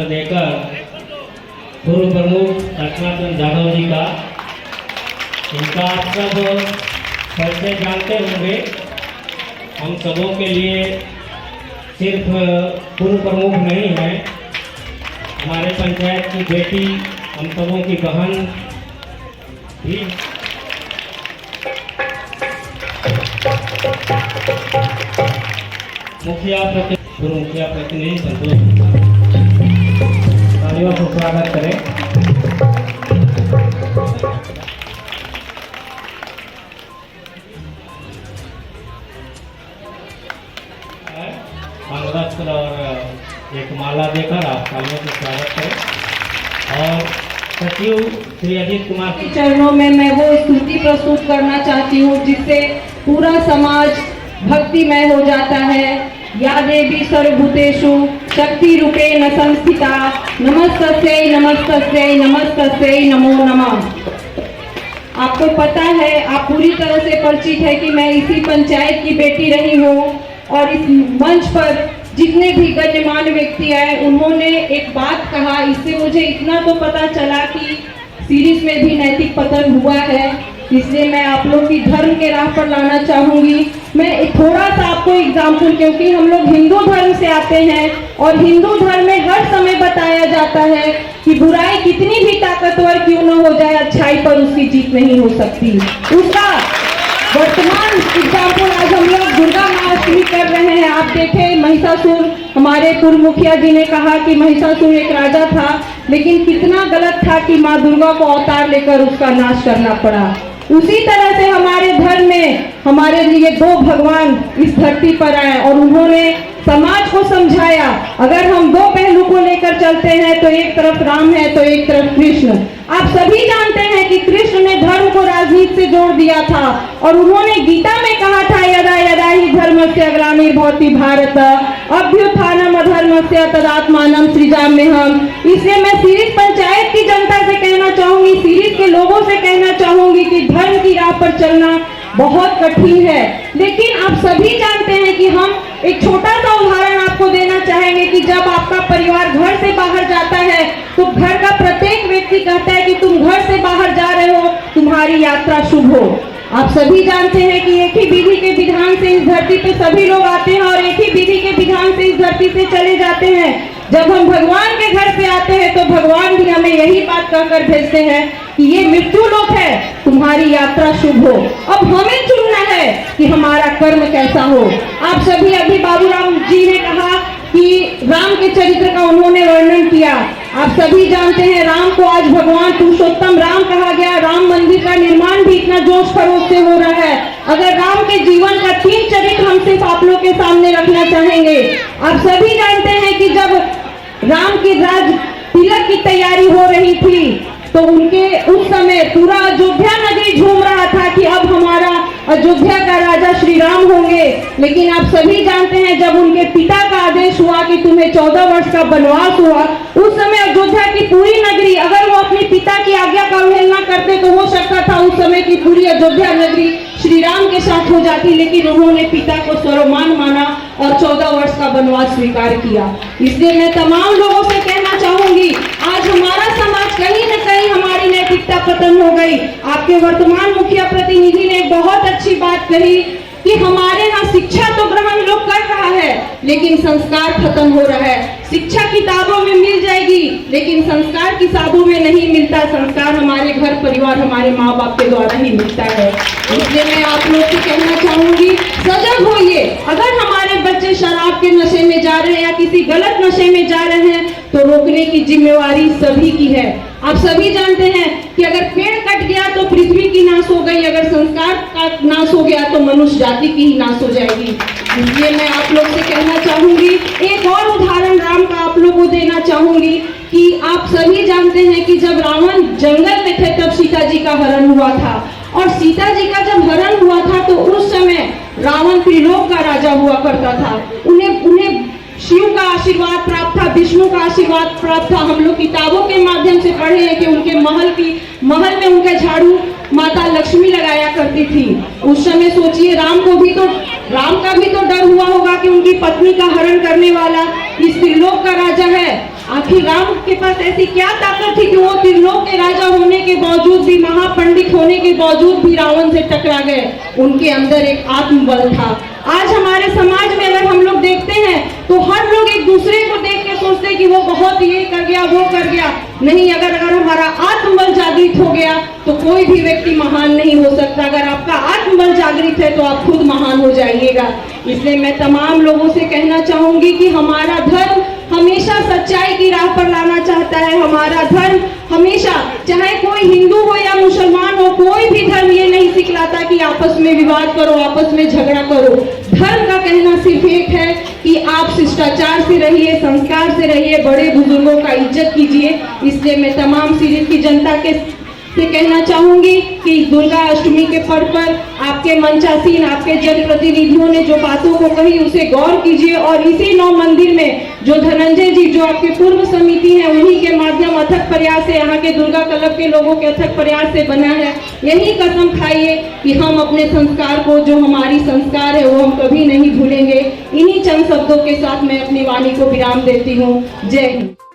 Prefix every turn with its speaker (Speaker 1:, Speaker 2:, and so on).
Speaker 1: देकर पूर्व प्रमुख लक्ष्मण यादव जी का, इनका आप सब परिचय जानते होंगे। हम सबों के लिए सिर्फ पूर्व प्रमुख नहीं है, हमारे पंचायत की बेटी, हम सबों की बहन भी। पूर्व मुखिया प्रतिनिधि संतोष, तालियों को स्वागत करें। मंगलस्त्र और एक माला देकर आप तालियों को स्वागत करें। और सचिव श्री अजीत कुमार
Speaker 2: के चरणों में मैं वो स्तुति प्रस्तुत करना चाहती हूँ जिससे पूरा समाज भक्तिमय हो जाता है। या देवी सर्वभूतेषु शक्ति रूपेण संस्थिता, नमस्तस्यै नमस्तस्यै नमस्तस्यै नमो नमः। आपको पता है, आप पूरी तरह से परिचित है कि मैं इसी पंचायत की बेटी रही हूँ और इस मंच पर जितने भी गण्यमान्य व्यक्ति आए उन्होंने एक बात कहा, इससे मुझे इतना तो पता चला कि सीरीज में भी नैतिक पतन हुआ है। इसलिए मैं आप लोग की धर्म के राह पर लाना चाहूंगी। मैं थोड़ा सा आपको एग्जाम्पल, क्योंकि हम लोग हिंदू धर्म से आते हैं और हिंदू धर्म में हर समय बताया जाता है कि बुराई कितनी भी ताकतवर क्यों न हो जाए, अच्छाई पर उसकी जीत नहीं हो सकती। उसका वर्तमान एग्जाम्पल आज हम लोग दुर्गा महाअष्टमी कर रहे हैं। आप देखें, महिषासुर, हमारे पूर्व मुखिया जी ने कहा कि महिषासुर एक राजा था, लेकिन कितना गलत था कि माँ दुर्गा को अवतार लेकर उसका नाश करना पड़ा। उसी तरह से हमारे धर्म में हमारे लिए दो भगवान इस धरती पर आए और उन्होंने समाज को समझाया, अगर हम दो पहलू को लेकर चलते हैं तो एक तरफ राम है तो एक तरफ कृष्ण। आप सभी जानते हैं कि कृष्ण ने धर्म को राजनीति से जोड़ दिया था और उन्होंने गीता में कहा था, यदा यदा ही धर्मस्य ग्लानिर्भवति भारत अभ्युत्थानम् अधर्मस्य तदात्मानं सृजाम्यहम्। इसलिए मैं सीरीज पंचायत की जनता से कहना चाहूंगी, सीरीज के लोगों से कहना चाहूंगी कि धर्म की राह पर चलना बहुत कठिन है, लेकिन आप सभी जानते हैं कि हम एक छोटा सा उदाहरण आपको देना चाहेंगे कि जब आपका परिवार घर से बाहर जाता है तो घर का प्रत्येक व्यक्ति कहता है कि तुम घर से बाहर जा रहे हो, तुम्हारी यात्रा शुभ हो। आप सभी जानते हैं कि एक ही विधि के विधान से इस धरती पे सभी लोग आते हैं और एक ही विधि के विधान से इस धरती से चले जाते हैं। जब हम भगवान के घर से आते हैं तो भगवान भी हमें यही बात कहकर भेजते हैं कि ये मृत्यु लोक है, तुम्हारी यात्रा शुभ हो। अब हमें चुनना है कि हमारा कर्म कैसा हो। आप सभी, अभी बाबूराम जी ने कहा कि राम के चरित्र का उन्होंने वर्णन किया। आप सभी जानते हैं राम को आज भगवान पुरुषोत्तम राम कहा गया। राम मंदिर का निर्माण भी इतना जोश खरोश से हो रहा है। अगर राम के जीवन का 3 चरित्र हम सिर्फ आप लोग के सामने रखना चाहेंगे। आप सभी जानते हैं कि जब राम की राज तिलक की तैयारी हो रही थी तो उनके उस समय पूरा अयोध्या नगरी झूम रहा था कि अब हमारा अयोध्या का राजा श्री राम होंगे। लेकिन आप सभी जानते हैं जब उनके पिता का आदेश हुआ कि तुम्हें 14 वर्ष का वनवास हुआ, उस समय अयोध्या की पूरी नगरी, अगर वो अपने पिता की आज्ञा का उल्लंघन करते तो हो सकता था उस समय की पूरी अयोध्या नगरी श्री राम के साथ हो जाती, लेकिन उन्होंने पिता को सर्वमान माना और 14 वर्ष का वनवास स्वीकार किया। इसलिए मैं तमाम लोगों से कहना चाहूंगी, आज हमारा समाज कहीं न कहीं हमारी नैतिकता पतन हो गई। आपके वर्तमान मुखिया प्रतिनिधि ने एक बहुत अच्छी बात कही कि हमारे यहाँ शिक्षा तो ग्रहण लोग कर रहा है लेकिन संस्कार खत्म हो रहा है। शिक्षा किताबों में मिल जाएगी लेकिन संस्कार किताबों में नहीं मिलता। संस्कार हमारे घर परिवार, हमारे माँ बाप के द्वारा ही मिलता है। इसलिए मैं आप लोग से कहना चाहूंगी, सजग होइए। अगर हमारे बच्चे शराब के नशे में जा रहे हैं या किसी गलत नशे में जा रहे हैं तो रोकने की जिम्मेवारी सभी की है। आप सभी जानते हैं कि अगर पेड़ कट गया तो पृथ्वी की नाश हो गई, अगर संस्कार का नाश हो गया तो मनुष्य जाति की ही नाश हो जाएगी। इसलिए मैं आप लोग से कहना चाहूंगी, एक और उदाहरण राम का आप लोग को देना चाहूंगी कि आप सभी जानते हैं कि जब रावण जंगल में थे तब सीता जी का हरण हुआ था और सीता जी का जब हरण हुआ था तो उस समय रावण त्रिलोक का राजा हुआ करता था। उन्हें शिव का आशीर्वाद प्राप्त था, विष्णु का आशीर्वाद प्राप्त था। हम लोग किताबों के माध्यम से पढ़े हैं कि उनके महल में उनका झाड़ू माता लक्ष्मी लगाया करती थी। उस समय सोचिए राम का भी तो डर हुआ होगा कि उनकी पत्नी का हरण करने वाला इस त्रिलोक का राजा है। आखिर राम के पास ऐसी क्या ताकत थी कि वो त्रिलोक के राजा होने के बावजूद भी, महापंडित होने के बावजूद भी रावण से टकरा गए? उनके अंदर एक आत्मबल था। आज हमारे समाज में अगर हम लोग देखते हैं तो हर लोग एक दूसरे को देख के सोचते हैं कि वो बहुत ये कर गया, वो कर गया। नहीं, अगर हमारा आत्मबल जागृत हो गया तो कोई भी व्यक्ति महान नहीं हो सकता। अगर आपका आत्मबल जागृत है तो आप खुद महान हो जाइएगा। इसलिए मैं तमाम लोगों से कहना चाहूंगी कि हमारा धर्म हमेशा सच्चाई की राह पर लाना चाहता है। हमारा धर्म हमेशा, चाहे कोई हिंदू हो या मुसलमान हो, कोई भी धर्म ये नहीं सिखलाता कि आपस में विवाद करो, आपस में झगड़ा करो। धर्म का कहना सिर्फ एक है कि आप शिष्टाचार से रहिए, संस्कार से रहिए, बड़े बुजुर्गों का इज्जत कीजिए। इसलिए मैं तमाम सीरीज की जनता से कहना चाहूंगी कि दुर्गा अष्टमी के पर्व पर आपके मंचासीन, आपके जनप्रतिनिधियों ने जो बातों को कही उसे गौर कीजिए और इसी 9 मंदिर में जो धनंजय जी, जो आपके पूर्व समिति हैं, उन्हीं के माध्यम अथक प्रयास से, यहाँ के दुर्गा क्लब के लोगों के अथक प्रयास से बना है। यही कसम खाइए कि हम अपने संस्कार को, जो हमारी संस्कार है, वो हम कभी नहीं भूलेंगे। इन्हीं चंद शब्दों के साथ मैं अपनी वाणी को विराम देती हूँ। जय हिंद।